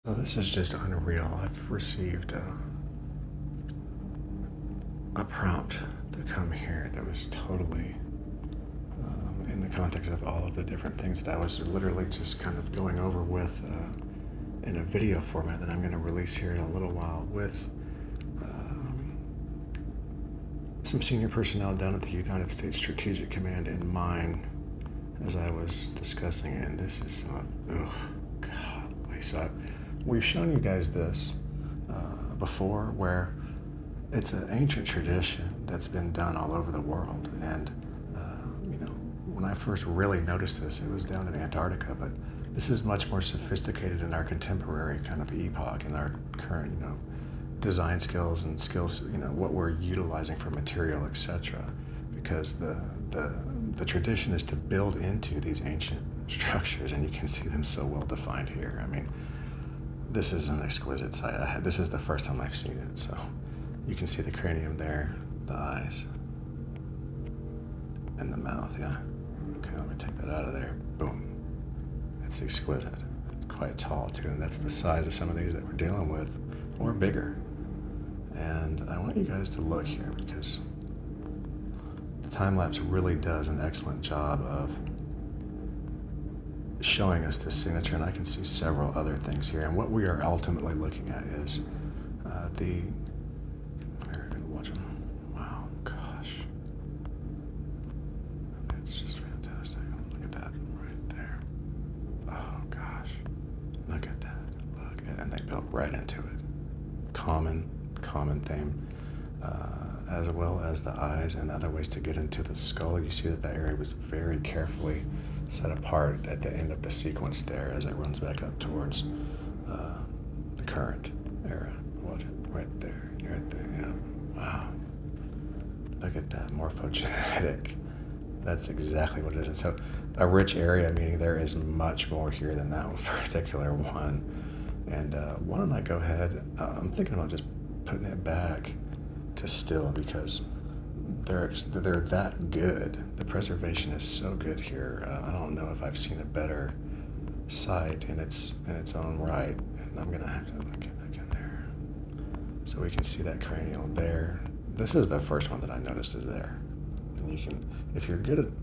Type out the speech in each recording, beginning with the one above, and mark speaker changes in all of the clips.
Speaker 1: So this is just unreal. I've received a prompt to come here that was totally in the context of all of the different things that I was literally just kind of going over with in a video format that I'm going to release here in a little while with some senior personnel down at the United States Strategic Command in mind as I was discussing it. And this is some of, golly. So we've shown you guys this before, where it's an ancient tradition that's been done all over the world. And, when I first really noticed this, it was down in Antarctica, but this is much more sophisticated in our contemporary kind of epoch, in our current, design skills and skills, what we're utilizing for material, etc. Because the tradition is to build into these ancient structures, and you can see them so well defined here. I mean, this is an exquisite sight. This is the first time I've seen it, so you can see the cranium there, the eyes, and the mouth. Yeah. Okay, let me take that out of there. Boom. It's exquisite. It's quite tall too, and that's the size of some of these that we're dealing with, or bigger. And I want you guys to look here, because the time lapse really does an excellent job of showing us this signature, and I can see several other things here. And what we are ultimately looking at is We're gonna watch them. Wow, gosh, it's just fantastic. Look at that right there. Oh gosh, look at that. Look, and they built right into it. Common theme, as well as the eyes and other ways to get into the skull. You see that area was very carefully set apart at the end of the sequence there as it runs back up towards the current era. Watch it right there. You're right there. Yeah. Wow. Look at that morphogenetic. That's exactly what it is. And so a rich area, meaning there is much more here than that one particular one. And why don't I go ahead? I'm thinking about just putting it back to still, because they're that good. The preservation is so good here. I don't know if I've seen a better sight in its own right. And I'm gonna have to get back in there so we can see that cranial there. This is the first one that I noticed is there, and you can, if you're good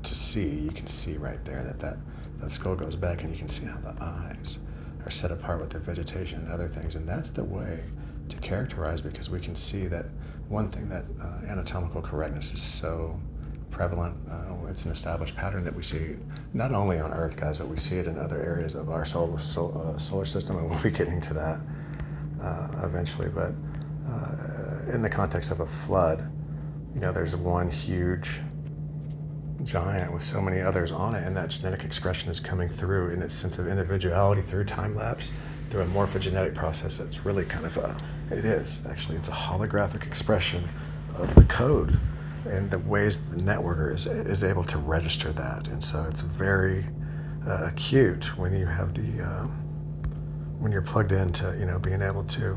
Speaker 1: to see, you can see right there that skull goes back, and you can see how the eyes are set apart with the vegetation and other things. And that's the way to characterize, because we can see that one thing, that anatomical correctness is so prevalent. It's an established pattern that we see not only on Earth, guys, but we see it in other areas of our solar system, and we'll be getting to that eventually. But in the context of a flood, there's one huge giant with so many others on it, and that genetic expression is coming through in its sense of individuality through time lapse, through a morphogenetic process that's really kind of it's a holographic expression of the code and the ways the networker is able to register that. And so it's very acute when you have when you're plugged into, being able to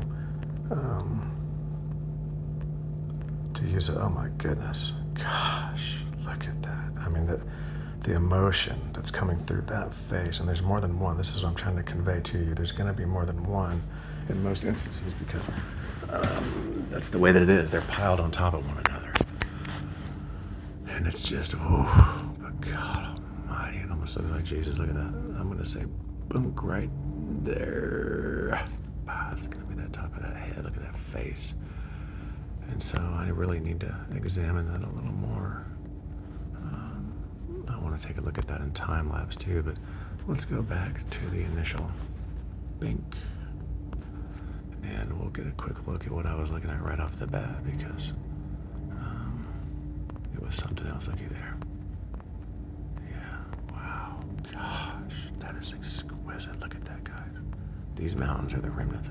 Speaker 1: use it. Oh my goodness, gosh, look at that. I mean, the emotion that's coming through that face, and there's more than one. This is what I'm trying to convey to you. There's going to be more than one in most instances, because that's the way that it is. They're piled on top of one another, and it's just, but God Almighty! It almost looks like Jesus. Look at that. I'm going to say, boom, right there. It's going to be that top of that head. Look at that face. And so I really need to examine that a little more. I want to take a look at that in time lapse too, but let's go back to the initial bink, and we'll get a quick look at what I was looking at right off the bat, because it was something else. Looky there. Yeah, wow, gosh, that is exquisite. Look at that, guys. These mountains are the remnants